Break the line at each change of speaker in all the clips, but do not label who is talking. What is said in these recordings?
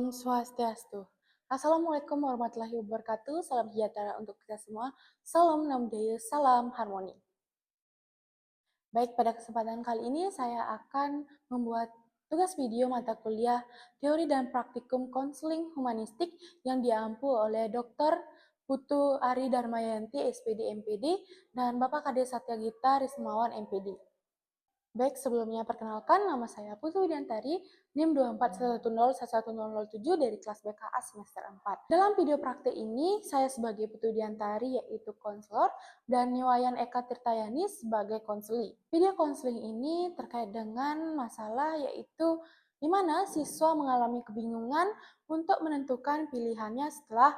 Om Swastiastu. Assalamualaikum warahmatullahi wabarakatuh. Salam sejahtera untuk kita semua. Salam Nam Budaya, salam harmoni. Baik, pada kesempatan kali ini saya akan membuat tugas video mata kuliah Teori dan Praktikum Konseling Humanistik yang diampu oleh Dr. Putu Ari Darmayanti, SPD MPD, dan Bapak Kade Satyagita Rismawan MPD. Baik, sebelumnya perkenalkan, nama saya Putu Widiantari, NIM 241101107 dari kelas BKA semester 4. Dalam video praktik ini, saya sebagai Putu Widiantari yaitu konselor dan Niwayan Eka Tirtayani sebagai konseli. Video konseling ini terkait dengan masalah yaitu di mana siswa mengalami kebingungan untuk menentukan pilihannya setelah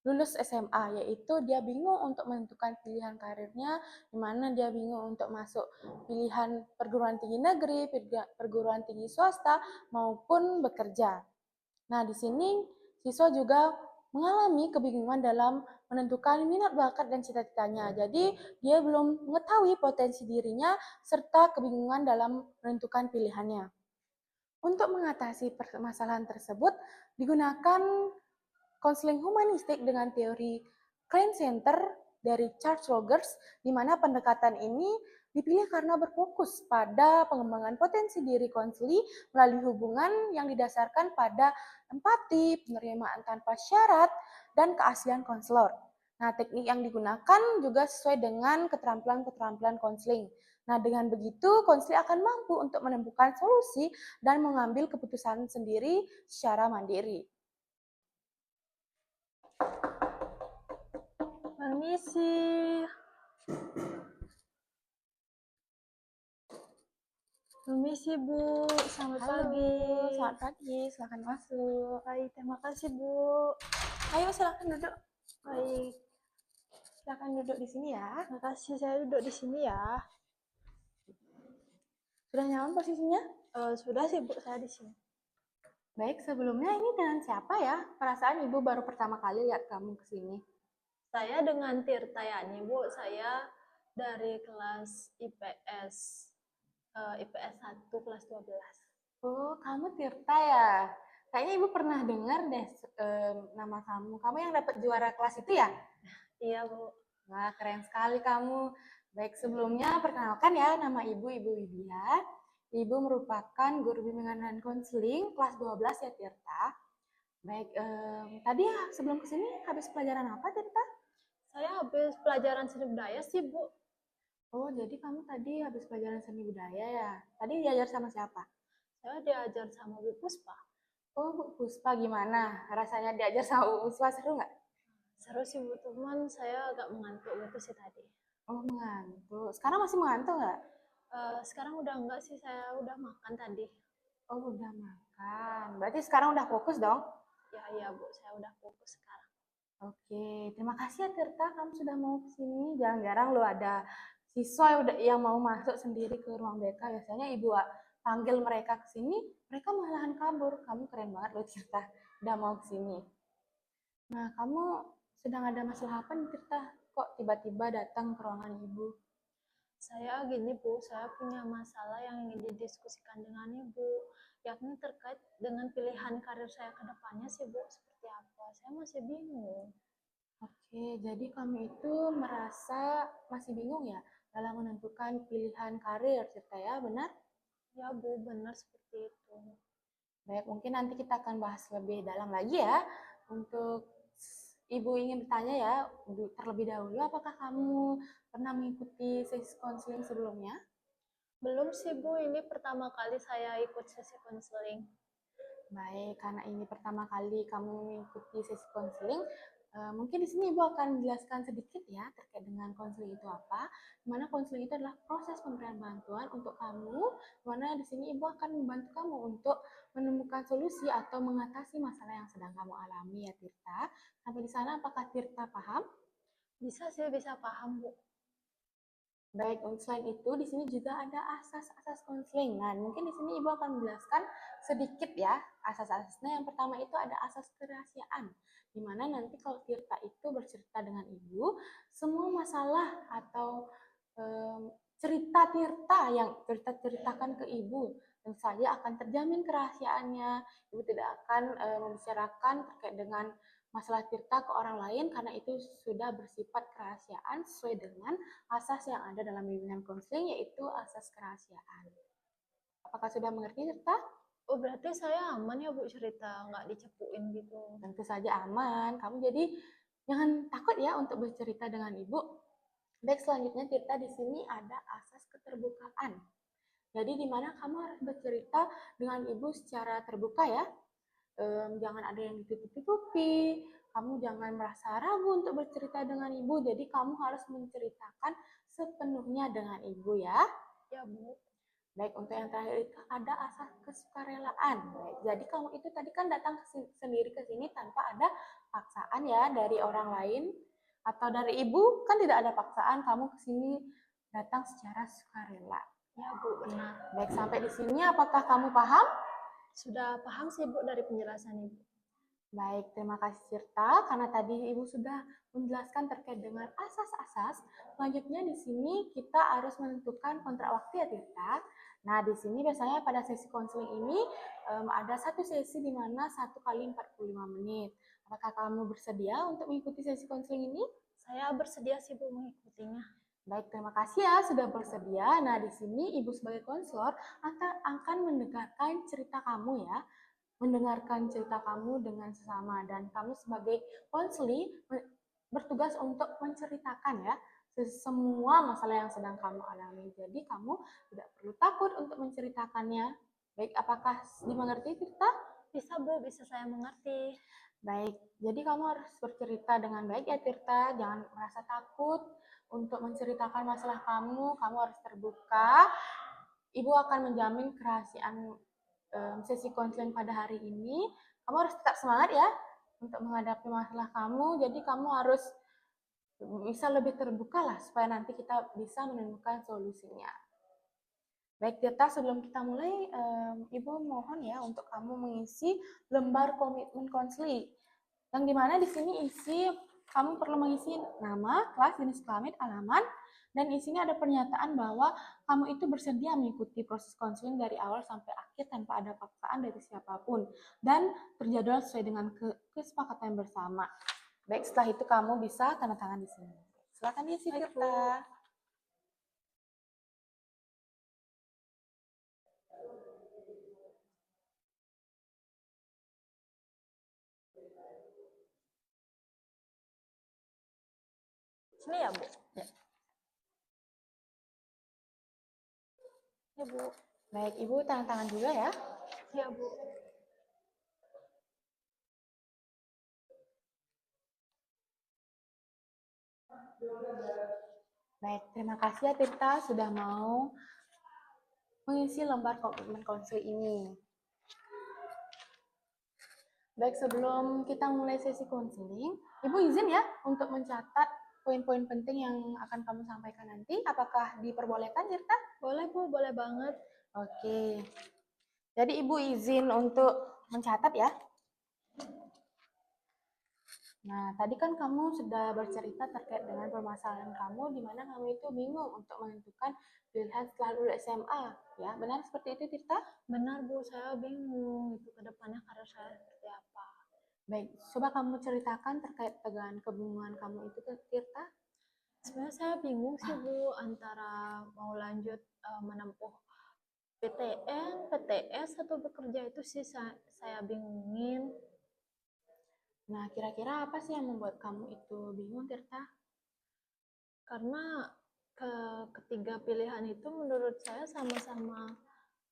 lulus SMA, yaitu dia bingung untuk menentukan pilihan karirnya, di mana dia bingung untuk masuk pilihan perguruan tinggi negeri, perguruan tinggi swasta, maupun bekerja. Nah, di sini siswa juga mengalami kebingungan dalam menentukan minat bakat dan cita-citanya. Jadi, dia belum mengetahui potensi dirinya serta kebingungan dalam menentukan pilihannya. Untuk mengatasi permasalahan tersebut, digunakan konseling humanistik dengan teori Klein Center dari Charles Rogers, di mana pendekatan ini dipilih karena berfokus pada pengembangan potensi diri konseli melalui hubungan yang didasarkan pada empati, penerimaan tanpa syarat, dan keaslian konselor. Nah, teknik yang digunakan juga sesuai dengan keterampilan-keterampilan konseling. Nah, dengan begitu, konseling akan mampu untuk menemukan solusi dan mengambil keputusan sendiri secara mandiri.
Permisi. Permisi, Bu. Selamat pagi.
Selamat pagi, silakan masuk.
Baik, terima kasih, Bu.
Ayo silakan duduk.
Baik,
Silakan duduk di sini ya.
terima kasih. Saya duduk di sini ya.
Sudah nyaman posisinya?
Sudah sih, Bu, saya di sini.
Baik, sebelumnya ini dengan siapa ya? Perasaan Ibu baru pertama kali lihat kamu ke sini.
Saya dengan Tirtayani, Bu. Saya dari kelas IPS. IPS 1 kelas 12.
Oh, kamu Tirta ya? Kayaknya Ibu pernah dengar deh nama kamu. Kamu yang dapat juara kelas itu ya?
Iya, Bu.
Wah, keren sekali kamu. Baik, sebelumnya perkenalkan ya, nama Ibu Widya. Ibu merupakan guru bimbingan dan konseling kelas 12 ya, Tirta. Baik, tadi ya sebelum kesini habis pelajaran apa, Tirta?
Saya habis pelajaran seni budaya sih, Bu.
Oh, jadi kamu tadi habis pelajaran seni budaya ya? Tadi diajar sama siapa?
Saya diajar sama Bu Puspa.
Oh, Bu Puspa gimana? Rasanya diajar sama Bu Puspa seru nggak?
Seru sih, Bu. Teman saya agak mengantuk gitu sih tadi.
Oh, mengantuk. Sekarang masih mengantuk nggak?
Sekarang udah enggak sih, saya udah makan tadi.
Oh, udah makan. Berarti sekarang udah fokus dong?
Ya, Bu, saya udah fokus sekarang.
Oke, terima kasih ya Tirta, kamu sudah mau ke sini. Jarang-jarang lo ada siswa yang mau masuk sendiri ke ruang BK. Biasanya ibu panggil mereka ke sini, mereka malahan kabur. Kamu keren banget loh Tirta, udah mau ke sini. Nah, kamu sedang ada masalah apa nih Tirta? Kok tiba-tiba datang ke ruangan ibu?
Saya gini, Bu, saya punya masalah yang ingin didiskusikan dengan Ibu, yakni terkait dengan pilihan karir saya ke depannya sih, Bu, seperti apa. Saya masih bingung.
Oke, jadi kamu itu merasa masih bingung ya dalam menentukan pilihan karir, Tirta ya, benar?
Ya, Bu, benar seperti itu.
Baik, mungkin nanti kita akan bahas lebih dalam lagi ya. Untuk Ibu ingin bertanya ya, terlebih dahulu, apakah kamu pernah mengikuti sesi konseling sebelumnya?
Belum sih, Bu, ini pertama kali saya ikut sesi konseling.
Baik, karena ini pertama kali kamu mengikuti sesi konseling, mungkin di sini Ibu akan menjelaskan sedikit ya terkait dengan konseling itu apa. Dimana konseling itu adalah proses pemberian bantuan untuk kamu, dimana di sini Ibu akan membantu kamu untuk menemukan solusi atau mengatasi masalah yang sedang kamu alami ya Tirta. Sampai di sana apakah Tirta paham?
Bisa sih, bisa paham, Bu.
Baik, selain itu di sini juga ada asas-asas konseling. Nah, mungkin di sini Ibu akan menjelaskan sedikit ya asas-asasnya. Yang pertama itu ada asas kerahasiaan, di mana nanti kalau Tirta itu bercerita dengan Ibu, semua masalah atau cerita Tirta yang Tirta ceritakan ke Ibu tentu saja akan terjamin kerahasiaannya. Ibu tidak akan membicarakan terkait dengan masalah Tirta ke orang lain karena itu sudah bersifat kerahasiaan sesuai dengan asas yang ada dalam bimbingan konseling, yaitu asas kerahasiaan. Apakah sudah mengerti, Tirta?
Oh, berarti saya aman ya Bu cerita, nggak dicepuin gitu.
Tentu saja aman. Kamu jadi jangan takut ya untuk bercerita dengan ibu. Baik, selanjutnya Tirta di sini ada asas keterbukaan. Jadi di mana kamu harus bercerita dengan ibu secara terbuka ya. Jangan ada yang ditutup-tutupi. Kamu jangan merasa ragu untuk bercerita dengan ibu. Jadi kamu harus menceritakan sepenuhnya dengan ibu ya.
Ya Bu.
Baik, untuk yang terakhir itu ada asas kesukarelaan. Baik, jadi kamu itu tadi kan datang sendiri ke sini tanpa ada paksaan ya dari orang lain atau dari ibu, kan tidak ada paksaan, kamu ke sini datang secara sukarela.
Ya Bu, benar.
Baik, sampai di sini apakah kamu paham?
Sudah paham sih Bu dari penjelasan Ibu.
Baik, terima kasih Tirta, karena tadi Ibu sudah menjelaskan terkait dengan asas-asas. Selanjutnya di sini kita harus menentukan kontrak waktu ya Tirta. Nah, di sini biasanya pada sesi konseling ini ada satu sesi di mana 1 kali 45 menit. Apakah kamu bersedia untuk mengikuti sesi konseling ini?
Saya bersedia sih Bu mengikutinya.
Baik, terima kasih ya sudah bersedia. Nah, di sini Ibu sebagai konselor akan mendengarkan cerita kamu ya. Mendengarkan cerita kamu dengan sesama, dan kamu sebagai konseli bertugas untuk menceritakan ya semua masalah yang sedang kamu alami. Jadi kamu tidak perlu takut untuk menceritakannya. Baik, apakah dimengerti Tirta?
Bisa Bu, bisa saya mengerti.
Baik, jadi kamu harus bercerita dengan baik ya Tirta, jangan merasa takut untuk menceritakan masalah kamu harus terbuka. Ibu akan menjamin kerahasiaan sesi konseling pada hari ini. Kamu harus tetap semangat ya untuk menghadapi masalah kamu. Jadi kamu harus bisa lebih terbuka lah supaya nanti kita bisa menemukan solusinya. Baik Tirta, sebelum kita mulai, Ibu mohon ya untuk kamu mengisi lembar komitmen konseling. Yang dimana di sini kamu perlu mengisi nama, kelas, jenis kelamin, alamat, dan di sini ada pernyataan bahwa kamu itu bersedia mengikuti proses konseling dari awal sampai akhir tanpa ada paksaan dari siapapun dan terjadwal sesuai dengan kesepakatan bersama. Baik, setelah itu kamu bisa tanda tangan di sini. Silakan diisi Tirta.
Sini ya Bu?
Ya.
Ya Bu.
Baik, Ibu tanda tangan juga ya.
Ya Bu.
Baik, terima kasih ya Tirta sudah mau mengisi lembar komitmen konseling ini. Baik, sebelum kita mulai sesi konseling, Ibu izin ya untuk mencatat poin-poin penting yang akan kamu sampaikan nanti. Apakah diperbolehkan, Tirta?
Boleh Bu, boleh banget.
Oke. Jadi Ibu izin untuk mencatat ya. Nah, tadi kan kamu sudah bercerita terkait dengan permasalahan kamu, di mana kamu itu bingung untuk menentukan pilihan setelah lulus SMA. Ya, benar seperti itu, Tirta?
Benar Bu, saya bingung itu ke depannya karir saya seperti apa.
Baik, coba kamu ceritakan terkait dengan kebingungan kamu itu, Tirta.
Sebenarnya saya bingung sih Bu antara mau lanjut menempuh PTN, PTS atau bekerja itu sih saya bingungin.
Nah, kira-kira apa sih yang membuat kamu itu bingung, Tirta?
Karena ketiga pilihan itu menurut saya sama-sama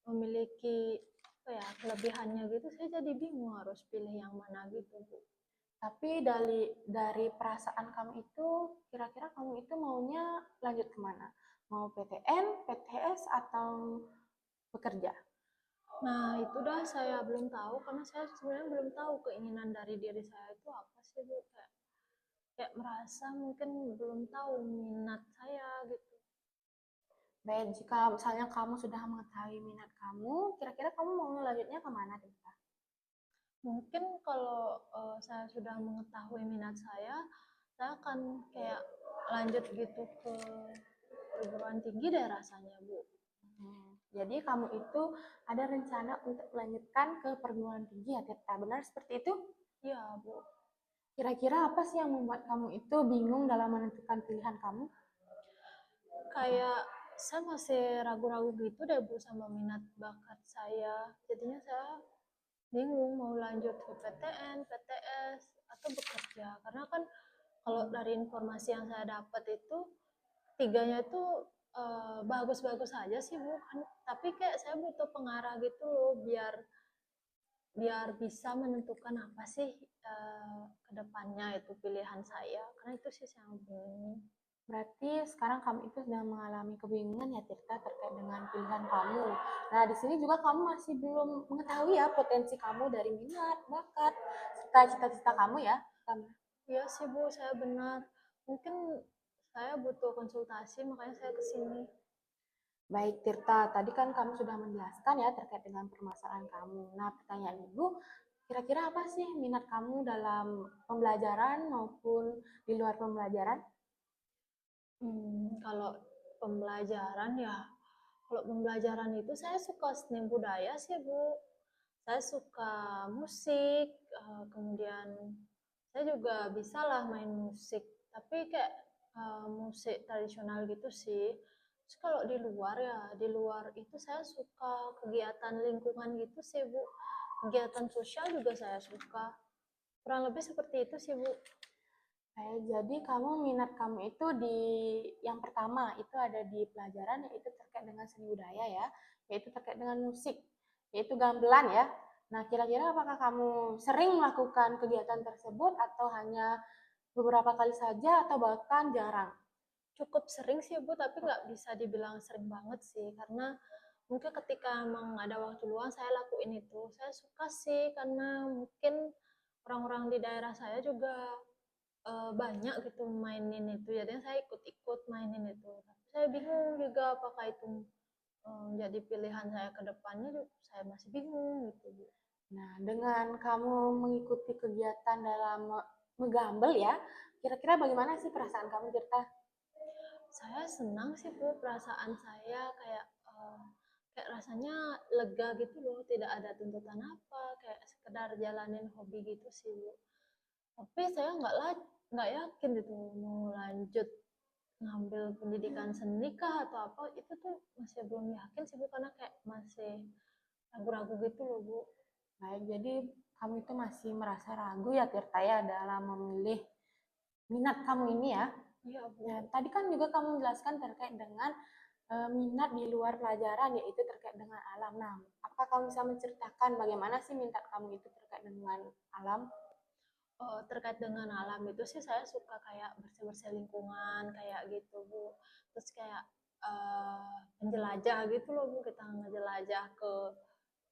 memiliki apa ya, kelebihannya gitu. Saya jadi bingung harus pilih yang mana gitu Bu.
Tapi dari perasaan kamu itu, kira-kira kamu itu maunya lanjut kemana? Mau PTN, PTS, atau bekerja?
Nah, itu dah saya belum tahu karena saya sebenarnya belum tahu keinginan dari diri saya itu apa sih Bu. Kayak merasa mungkin belum tahu minat saya gitu.
Baik, jika misalnya kamu sudah mengetahui minat kamu, kira-kira kamu mau lanjutnya kemana, Tirta?
Mungkin kalau saya sudah mengetahui minat saya akan kayak lanjut gitu ke perguruan tinggi deh rasanya Bu.
Jadi kamu itu ada rencana untuk melanjutkan ke perguruan tinggi ya Tirta, benar seperti itu?
Iya, Bu.
Kira-kira apa sih yang membuat kamu itu bingung dalam menentukan pilihan kamu?
Kayak saya masih ragu-ragu gitu deh Bu sama minat bakat saya. Jadinya saya bingung mau lanjut ke PTN, PTS, atau bekerja. Karena kan kalau dari informasi yang saya dapat itu tiganya itu bagus-bagus aja sih Bu. Tapi kayak saya butuh pengarah gitu loh biar biar bisa menentukan apa sih kedepannya itu pilihan saya. Karena itu sih yang bingung.
Berarti sekarang kamu itu sedang mengalami kebingungan ya Tirta terkait dengan pilihan kamu. Nah, di sini juga kamu masih belum mengetahui ya potensi kamu dari minat, bakat, serta cita-cita kamu ya.
Iya sih Bu, saya benar. Mungkin saya butuh konsultasi, makanya saya ke sini.
Baik Tirta, tadi kan kamu sudah menjelaskan ya terkait dengan permasalahan kamu. Nah, pertanyaan Ibu, kira-kira apa sih minat kamu dalam pembelajaran maupun di luar pembelajaran?
Kalau pembelajaran ya, kalau pembelajaran itu saya suka seni budaya sih Bu. Saya suka musik, kemudian saya juga bisa lah main musik, tapi kayak musik tradisional gitu sih. Terus kalau di luar ya, di luar itu saya suka kegiatan lingkungan gitu sih Bu. Kegiatan sosial juga saya suka. Kurang lebih seperti itu sih Bu.
Jadi kamu minat kamu itu di yang pertama itu ada di pelajaran yaitu terkait dengan seni budaya ya, yaitu terkait dengan musik, yaitu gamelan ya. Nah, kira-kira apakah kamu sering melakukan kegiatan tersebut atau hanya beberapa kali saja atau bahkan jarang?
Cukup sering sih Bu, tapi nggak bisa dibilang sering banget sih, karena mungkin ketika emang ada waktu luang saya lakuin itu. Saya suka sih, karena mungkin orang-orang di daerah saya juga banyak gitu mainin itu, jadi saya ikut-ikut mainin itu. Tapi saya bingung juga apakah itu jadi pilihan saya ke depannya, juga saya masih bingung gitu Bu.
Nah, dengan kamu mengikuti kegiatan dalam menggambel ya, kira-kira bagaimana sih perasaan kamu, Tirta?
Saya senang sih Bu, perasaan saya kayak kayak rasanya lega gitu loh, tidak ada tuntutan apa, kayak sekedar jalanin hobi gitu sih Bu. Tapi saya nggak yakin gitu mau lanjut ngambil pendidikan seni kah atau apa, itu tuh masih belum yakin sih Bu, karena kayak masih ragu-ragu gitu loh Bu.
Baik, jadi kamu itu masih merasa ragu ya, Tirta ya, dalam memilih minat kamu ini ya.
Iya Bu.
Nah, tadi kan juga kamu menjelaskan terkait dengan minat di luar pelajaran, yaitu terkait dengan alam. Nah, apakah kamu bisa menceritakan bagaimana sih minat kamu itu terkait dengan alam?
Terkait dengan alam itu sih saya suka kayak bersih-bersih lingkungan kayak gitu Bu. Terus kayak penjelajah gitu loh Bu, kita ngejelajah ke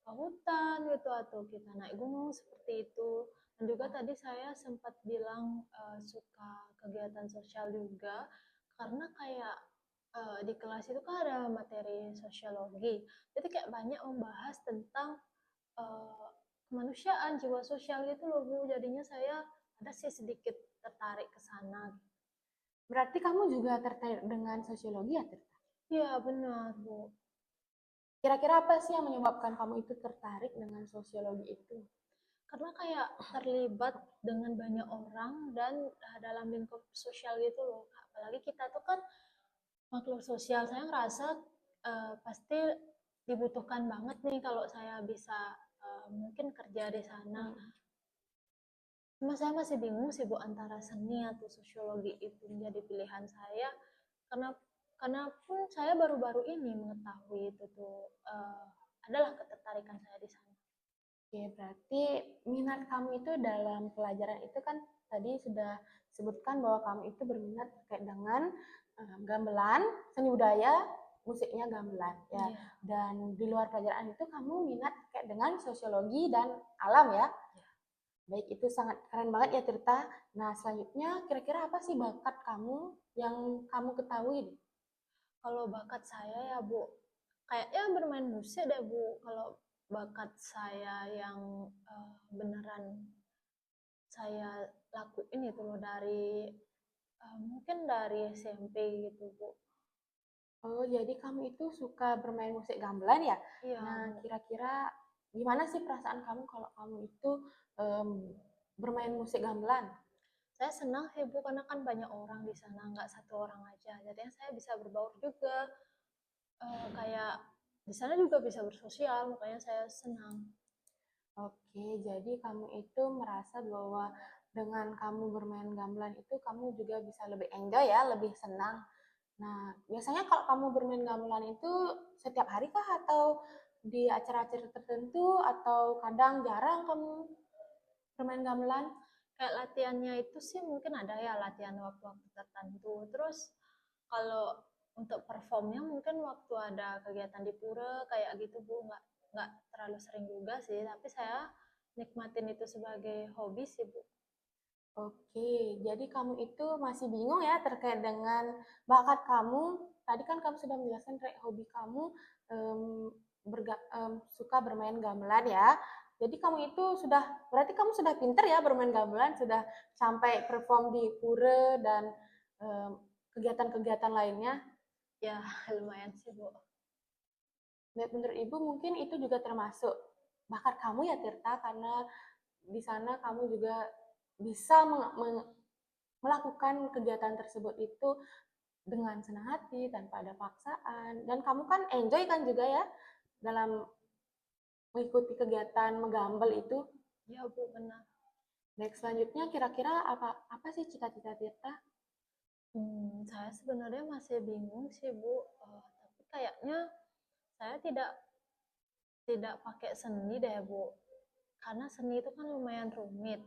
hutan gitu atau kita naik gunung seperti itu. Dan juga tadi saya sempat bilang suka kegiatan sosial juga, karena kayak di kelas itu kan ada materi sosiologi. Jadi kayak banyak membahas tentang eh, kemanusiaan, jiwa sosial gitu loh Bu. Jadinya saya ada sih sedikit tertarik ke sana.
Berarti kamu juga tertarik dengan sosiologi ya, Tirta?
Iya benar Bu.
Kira-kira apa sih yang menyebabkan kamu itu tertarik dengan sosiologi itu?
Karena kayak terlibat dengan banyak orang dan dalam lingkup sosial gitu loh. Apalagi kita tuh kan makhluk sosial. Saya ngerasa pasti dibutuhkan banget nih kalau saya bisa mungkin kerja di sana. Cuma saya masih bingung sih Bu antara seni atau sosiologi itu menjadi pilihan saya, karena karena pun saya baru-baru ini mengetahui itu tuh adalah ketertarikan saya di sana.
Oke, berarti minat kamu itu dalam pelajaran itu kan tadi sudah sebutkan bahwa kamu itu berminat terkait dengan gamelan, seni budaya, musiknya gamelan ya.
Iya.
Dan di luar pelajaran itu kamu minat terkait dengan sosiologi dan alam ya. Baik, itu sangat keren banget ya Tirta. Nah, selanjutnya kira-kira apa sih bakat kamu yang kamu ketahui deh?
Kalau bakat saya ya Bu, kayaknya bermain musik deh Bu. Kalau bakat saya yang beneran saya lakuin itu loh dari mungkin dari SMP gitu Bu.
Oh, jadi kamu itu suka bermain musik gamelan ya?
Iya,
Nah,
Bu.
kira-kira gimana sih perasaan kamu kalau kamu itu em, bermain musik gamelan?
Saya senang sih Bu karena kan banyak orang di sana, nggak satu orang aja. Jadinya saya bisa berbaur juga, kayak di sana juga bisa bersosial, makanya saya senang.
Oke, jadi kamu itu merasa bahwa dengan kamu bermain gamelan itu kamu juga bisa lebih enjoy ya, lebih senang. Nah, biasanya kalau kamu bermain gamelan itu setiap hari kah atau di acara-acara tertentu atau kadang jarang kamu bermain gamelan?
Kayak latihannya itu sih mungkin ada ya latihan waktu-waktu tertentu. Terus kalau untuk performnya mungkin waktu ada kegiatan di pura kayak gitu Bu, nggak terlalu sering juga sih. Tapi saya nikmatin itu sebagai hobi sih Bu.
Oke, jadi kamu itu masih bingung ya terkait dengan bakat kamu. Tadi kan kamu sudah menjelaskan hobi kamu em, suka bermain gamelan ya. Jadi kamu itu sudah, berarti kamu sudah pinter ya bermain gamelan, sudah sampai perform di pura dan em, kegiatan-kegiatan lainnya.
Ya lumayan sih Bu.
Menurut Ibu mungkin itu juga termasuk bakat kamu ya Tirta, karena di sana kamu juga bisa melakukan kegiatan tersebut itu dengan senang hati tanpa ada paksaan, dan kamu kan enjoy kan juga ya dalam mengikuti kegiatan menggambel itu.
Ya Bu benar.
Baik, selanjutnya kira-kira apa apa sih cita-cita Tirta?
Saya sebenarnya masih bingung sih Bu. Tapi kayaknya saya tidak tidak pakai seni deh Bu. Karena seni itu kan lumayan rumit.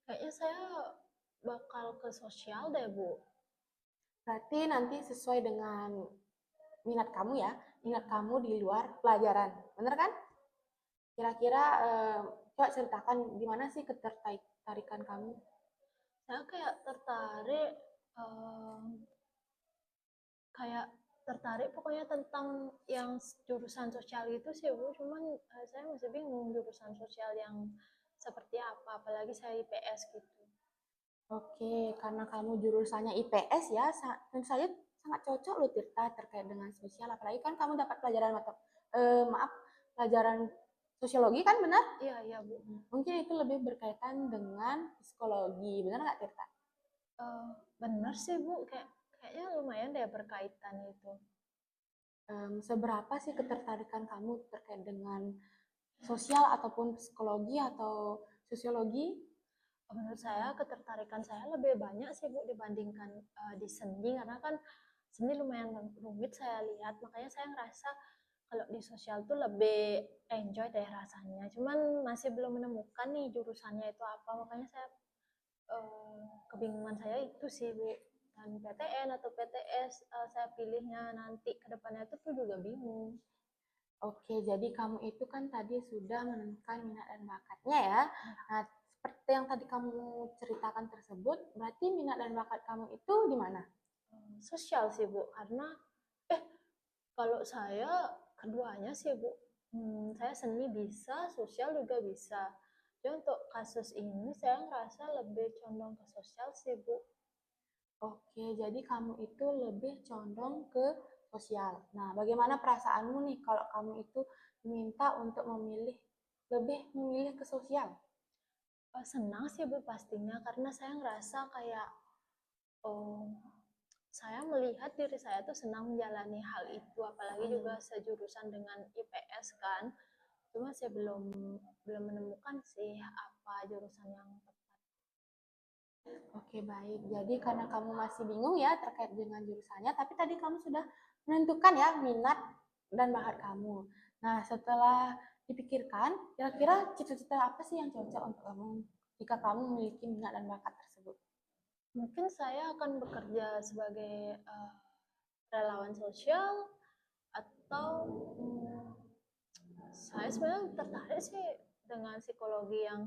Kayaknya saya bakal ke sosial deh Bu.
Berarti nanti sesuai dengan minat kamu ya,
Iya.
minat kamu di luar pelajaran, bener kan? Kira-kira coba ceritakan gimana sih ketertarikan kamu.
Saya kayak tertarik, em, kayak tertarik pokoknya tentang yang jurusan sosial itu sih Bu. Cuman saya masih bingung jurusan sosial yang seperti apa, apalagi saya IPS gitu.
Oke, karena kamu jurusannya IPS ya, tentu saja sangat cocok loh Tirta terkait dengan sosial, apalagi kan kamu dapat pelajaran maaf, pelajaran sosiologi kan benar?
Iya, iya Bu.
Mungkin itu lebih berkaitan dengan psikologi, benar nggak Tirta?
Bener sih Bu, kayaknya lumayan deh berkaitan itu.
Seberapa sih ketertarikan kamu terkait dengan sosial ataupun psikologi atau sosiologi?
Menurut saya ketertarikan saya lebih banyak sih Bu dibandingkan di seni karena kan seni lumayan rumit saya lihat, makanya saya ngerasa kalau di sosial tuh lebih enjoy deh rasanya. Cuman masih belum menemukan nih jurusannya itu apa, makanya saya kebingungan saya itu sih Bu. Dan PTN atau PTS saya pilihnya nanti ke depannya itu tuh juga bingung.
Oke, jadi kamu itu kan tadi sudah menemukan minat dan bakatnya ya. Nah, seperti yang tadi kamu ceritakan tersebut, berarti minat dan bakat kamu itu di mana?
Sosial sih Bu, karena eh kalau saya keduanya sih Bu. Saya seni bisa, sosial juga bisa. Jadi untuk kasus ini saya ngerasa lebih condong ke sosial sih Bu.
Oke, jadi kamu itu lebih condong ke sosial. Nah, bagaimana perasaanmu nih kalau kamu itu diminta untuk lebih memilih ke sosial?
Senang sih Bu pastinya karena saya ngerasa kayak oh, saya melihat diri saya tuh senang menjalani hal itu, apalagi juga sejurusan dengan IPS kan. Cuma saya belum belum menemukan sih apa jurusan yang tepat.
Oke, baik. Jadi karena kamu masih bingung ya terkait dengan jurusannya, tapi tadi kamu sudah menentukan ya minat dan bakat kamu. Nah, setelah dipikirkan, kira-kira cita-cita apa sih yang cocok untuk kamu jika kamu memiliki minat dan bakat tersebut?
Mungkin saya akan bekerja sebagai relawan sosial atau saya sebenarnya tertarik sih dengan psikologi yang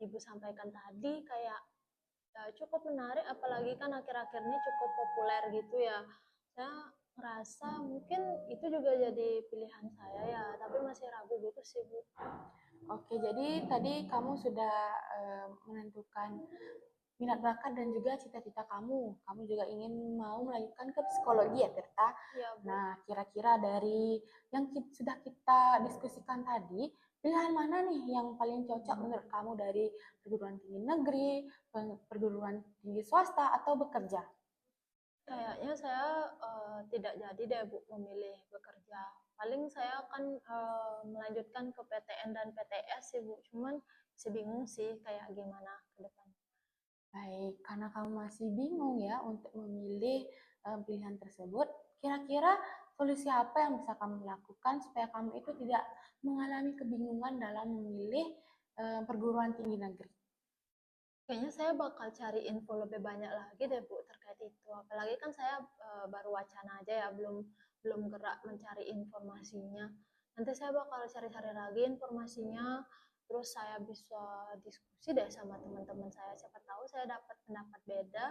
Ibu sampaikan tadi kayak ya, cukup menarik apalagi kan akhir-akhir ini cukup populer gitu ya. Saya ngerasa mungkin itu juga jadi pilihan saya ya, tapi masih ragu gitu sih Bu.
Oke, jadi tadi kamu sudah menentukan minat bakat dan juga cita-cita kamu. Kamu juga ingin mau melanjutkan ke psikologi ya, Tirta?
Iya, Bu.
Nah, kira-kira dari yang sudah kita diskusikan tadi, pilihan mana nih yang paling cocok menurut kamu dari perguruan tinggi negeri, perguruan tinggi swasta, atau bekerja?
Kayaknya saya tidak jadi deh Bu memilih bekerja. Paling saya akan melanjutkan ke PTN dan PTS sih Bu. Cuman masih bingung sih kayak gimana ke depan.
Baik, karena kamu masih bingung ya untuk memilih pilihan tersebut, kira-kira solusi apa yang bisa kamu lakukan supaya kamu itu tidak mengalami kebingungan dalam memilih perguruan tinggi negeri?
Kayaknya saya bakal cari info lebih banyak lagi deh Bu terkait itu. Apalagi kan saya baru wacana aja ya, belum belum gerak mencari informasinya. Nanti saya bakal cari-cari lagi informasinya, terus saya bisa diskusi deh sama teman-teman saya. Siapa tahu saya dapat pendapat beda.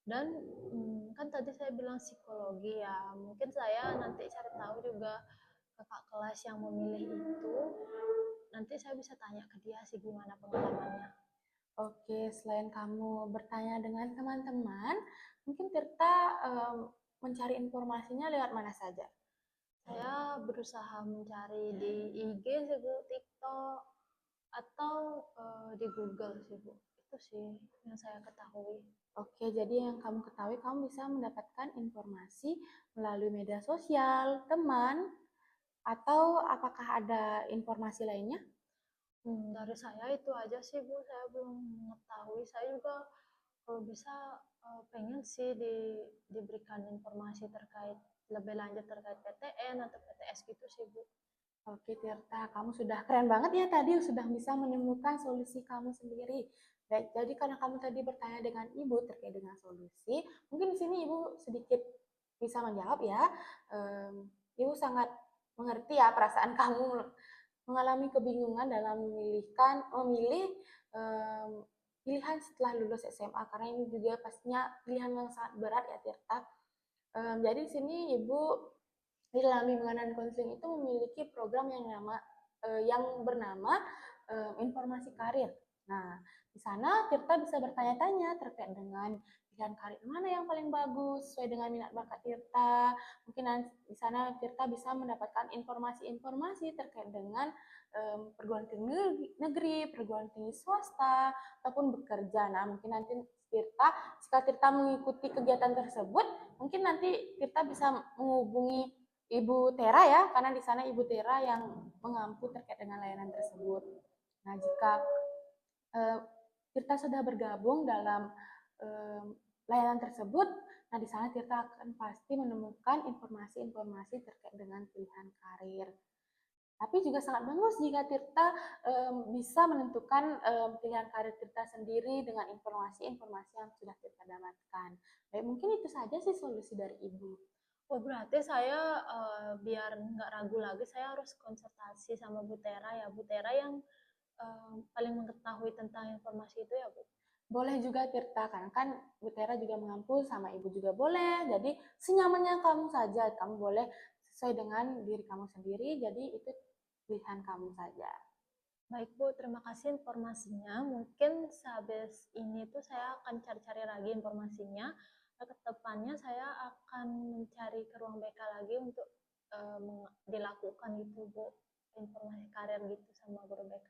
Dan kan tadi saya bilang psikologi ya, mungkin saya nanti cari tahu juga kakak kelas yang memilih itu. Nanti saya bisa tanya ke dia sih gimana pengalamannya.
Oke, selain kamu bertanya dengan teman-teman, mungkin Tirta mencari informasinya lewat mana saja?
Saya berusaha mencari di IG sih Bu, TikTok, atau di Google sih Bu. Itu sih yang saya ketahui.
Oke, jadi yang kamu ketahui, kamu bisa mendapatkan informasi melalui media sosial, teman, atau apakah ada informasi lainnya?
Dari saya itu aja sih Bu, saya belum mengetahui. Saya juga kalau bisa pengen sih diberikan informasi terkait lebih lanjut terkait PTN atau PTS gitu sih Bu.
Oke, Tirta, kamu sudah keren banget ya tadi sudah bisa menemukan solusi kamu sendiri. Baik, jadi karena kamu tadi bertanya dengan Ibu terkait dengan solusi, mungkin di sini Ibu sedikit bisa menjawab ya. Ibu sangat mengerti ya perasaan kamu mengalami kebingungan dalam memilih pilihan setelah lulus SMA karena ini juga pastinya pilihan yang sangat berat ya Tirta. Jadi di sini Ibu di dalam bimbingan dan konseling itu memiliki program yang bernama informasi karir. Nah, di sana Tirta bisa bertanya-tanya terkait dengan pilihan karir mana yang paling bagus sesuai dengan minat bakat Tirta. Mungkin di sana Tirta bisa mendapatkan informasi-informasi terkait dengan perguruan tinggi negeri, perguruan tinggi swasta, ataupun bekerja. Nah, mungkin nanti jika Tirta mengikuti kegiatan tersebut, mungkin nanti Tirta bisa menghubungi Ibu Tera ya, karena di sana Ibu Tera yang mengampu terkait dengan layanan tersebut. Nah, jika Tirta sudah bergabung dalam layanan tersebut, nah di sana Tirta akan pasti menemukan informasi-informasi terkait dengan pilihan karir. Tapi juga sangat bagus jika Tirta bisa menentukan pilihan karir Tirta sendiri dengan informasi-informasi yang sudah Tirta dapatkan. Baik, mungkin itu saja sih solusi dari Ibu.
Oh, berarti saya biar nggak ragu lagi, saya harus konsultasi sama Bu Tera ya. Bu Tera yang paling mengetahui tentang informasi itu ya Bu.
Boleh juga Tirta, karena kan Bu Tera juga mengampu sama Ibu juga boleh. Jadi senyamannya kamu saja, kamu boleh sesuai dengan diri kamu sendiri. Jadi itu pilihan kamu saja.
Baik Bu, terima kasih informasinya. Mungkin sehabis ini tuh saya akan cari-cari lagi informasinya. Ke depannya saya akan mencari ke ruang BK lagi untuk dilakukan gitu Bu, informasi karir gitu sama guru BK.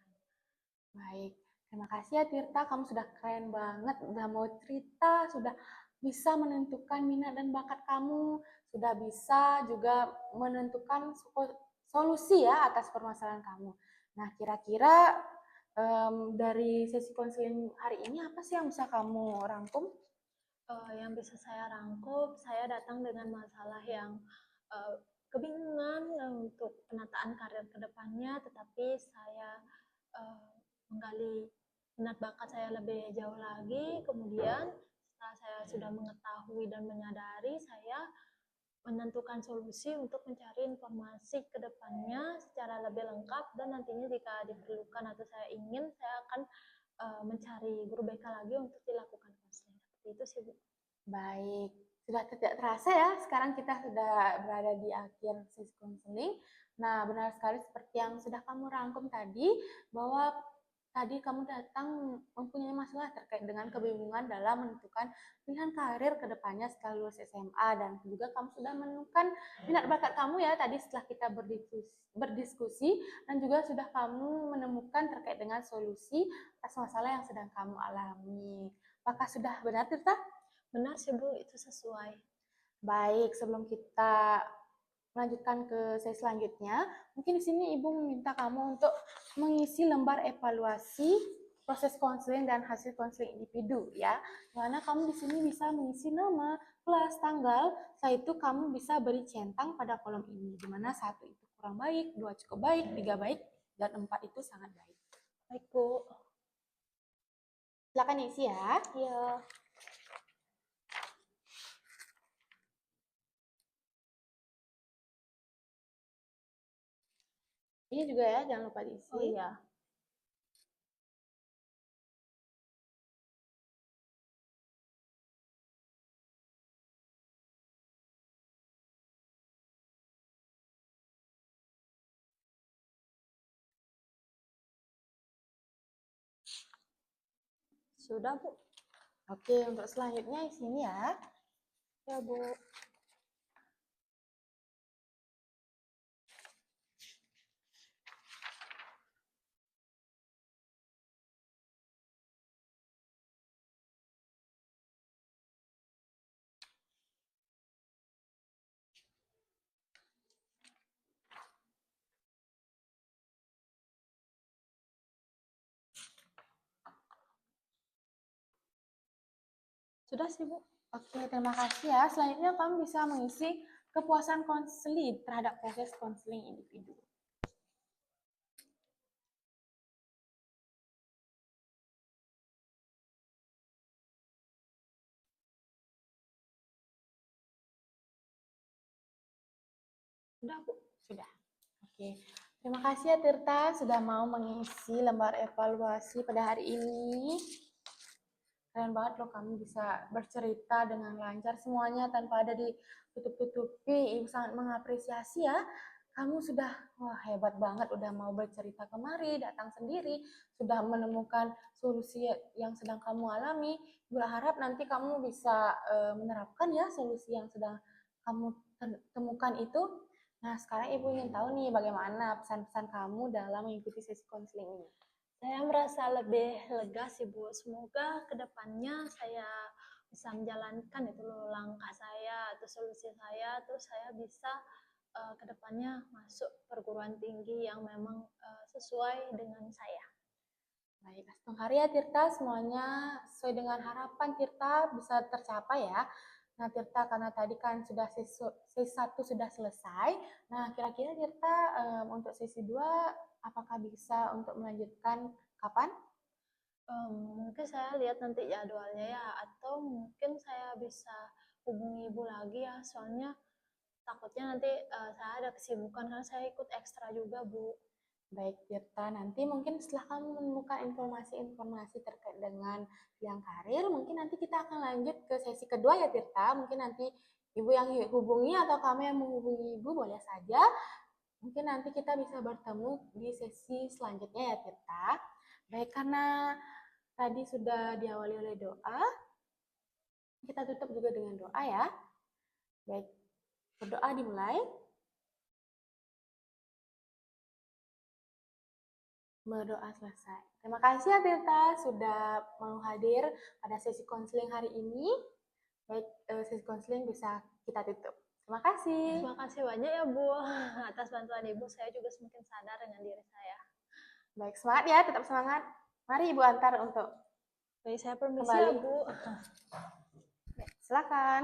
Baik, terima kasih ya Tirta, kamu sudah keren banget, udah mau cerita, sudah bisa menentukan minat dan bakat kamu, sudah bisa juga menentukan solusi ya atas permasalahan kamu. Nah, kira-kira dari sesi konseling hari ini apa sih yang bisa kamu rangkum?
Yang bisa saya rangkum, saya datang dengan masalah yang kebingungan untuk penataan karir ke depannya, tetapi saya menggali minat bakat saya lebih jauh lagi. Kemudian setelah saya sudah mengetahui dan menyadari, saya menentukan solusi untuk mencari informasi ke depannya secara lebih lengkap, dan nantinya jika diperlukan atau saya ingin, saya akan mencari guru BK lagi untuk dilakukan konseling. Seperti itu sih Bu.
Baik, sudah tidak terasa ya, sekarang kita sudah berada di akhir sesi konseling. Nah, benar sekali seperti yang sudah kamu rangkum tadi, bahwa tadi kamu datang mempunyai masalah terkait dengan kebingungan dalam menentukan pilihan karir ke depannya setelah lulus SMA, dan juga kamu sudah menemukan minat bakat kamu ya tadi setelah kita berdiskusi, dan juga sudah kamu menemukan terkait dengan solusi atas masalah yang sedang kamu alami. Apakah sudah benar, Tirta?
Benar sih Bu, itu sesuai.
Baik, sebelum kita melanjutkan ke sesi selanjutnya, mungkin di sini Ibu meminta kamu untuk mengisi lembar evaluasi proses konseling dan hasil konseling individu ya. Dimana kamu di sini bisa mengisi nama, kelas, tanggal. Setelah itu kamu bisa beri centang pada kolom ini. Dimana 1 itu kurang baik, 2 cukup baik, 3 baik, dan 4 itu sangat baik.
Baik Bu.
Silakan isi ya.
Iya.
Ini juga ya, jangan lupa diisi.
Oh iya. Sudah Bu.
Oke, untuk selanjutnya di sini ya.
Ya Bu. Sudah sih Bu.
Oke, terima kasih ya. Selanjutnya kamu bisa mengisi kepuasan konseling terhadap proses konseling individu.
Sudah Bu.
Sudah. Oke. Terima kasih ya Tirta sudah mau mengisi lembar evaluasi pada hari ini. Keren banget loh kamu bisa bercerita dengan lancar semuanya tanpa ada ditutup-tutupi. Ibu sangat mengapresiasi ya. Kamu sudah, wah hebat banget udah mau bercerita kemari, datang sendiri, sudah menemukan solusi yang sedang kamu alami. Ibu harap nanti kamu bisa menerapkan ya solusi yang sedang kamu temukan itu. Nah, sekarang Ibu ingin tahu nih bagaimana pesan-pesan kamu dalam mengikuti sesi konseling ini.
Saya merasa lebih lega sih Bu. Semoga kedepannya saya bisa menjalankan itu loh langkah saya atau solusi saya, terus saya bisa kedepannya masuk perguruan tinggi yang memang sesuai dengan saya.
Baik, Astungkari ya Tirta, semuanya sesuai dengan harapan Tirta bisa tercapai ya. Nah Tirta, karena tadi kan sudah sesi 1 sudah selesai, nah kira-kira Tirta untuk sesi 2 apakah bisa untuk melanjutkan kapan?
Mungkin saya lihat nanti jadwalnya ya, atau mungkin saya bisa hubungi Ibu lagi ya, soalnya takutnya nanti saya ada kesibukan karena saya ikut ekstra juga Bu.
Baik Tirta, nanti mungkin setelah kamu menemukan informasi-informasi terkait dengan yang karir, mungkin nanti kita akan lanjut ke sesi kedua ya Tirta. Mungkin nanti Ibu yang hubungi atau kami yang menghubungi Ibu boleh saja. Mungkin nanti kita bisa bertemu di sesi selanjutnya ya Tirta. Baik, karena tadi sudah diawali oleh doa, kita tutup juga dengan doa ya. Baik, berdoa dimulai. Berdoa selesai. Terima kasih ya Tirta sudah mau hadir pada sesi konseling hari ini. Baik, sesi konseling bisa kita tutup. Terima kasih.
Terima kasih banyak ya Bu atas bantuan Ibu. Saya juga semakin sadar dengan diri saya.
Baik, semangat ya, tetap semangat. Mari Ibu antar untuk
Baik, saya permisi
kembali.
ya Bu.
Baik, silakan.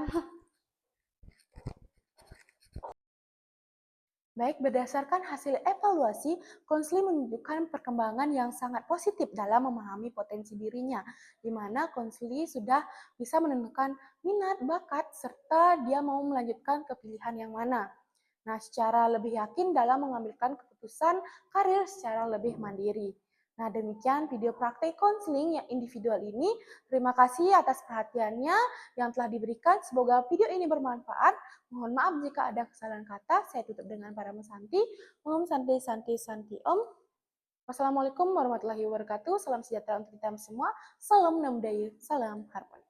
Baik, berdasarkan hasil evaluasi, konseling menunjukkan perkembangan yang sangat positif dalam memahami potensi dirinya, di mana konseling sudah bisa menentukan minat, bakat, serta dia mau melanjutkan ke pilihan yang mana. Nah, secara lebih yakin dalam mengambilkan keputusan karir secara lebih mandiri. Nah, demikian video praktek konseling yang individual ini. Terima kasih atas perhatiannya yang telah diberikan. Semoga video ini bermanfaat. Mohon maaf jika ada kesalahan kata. Saya tutup dengan para Santi. Om Santi Santi Santi Om. Wassalamualaikum warahmatullahi wabarakatuh. Salam sejahtera untuk kita semua. Salam budaya, salam harmoni.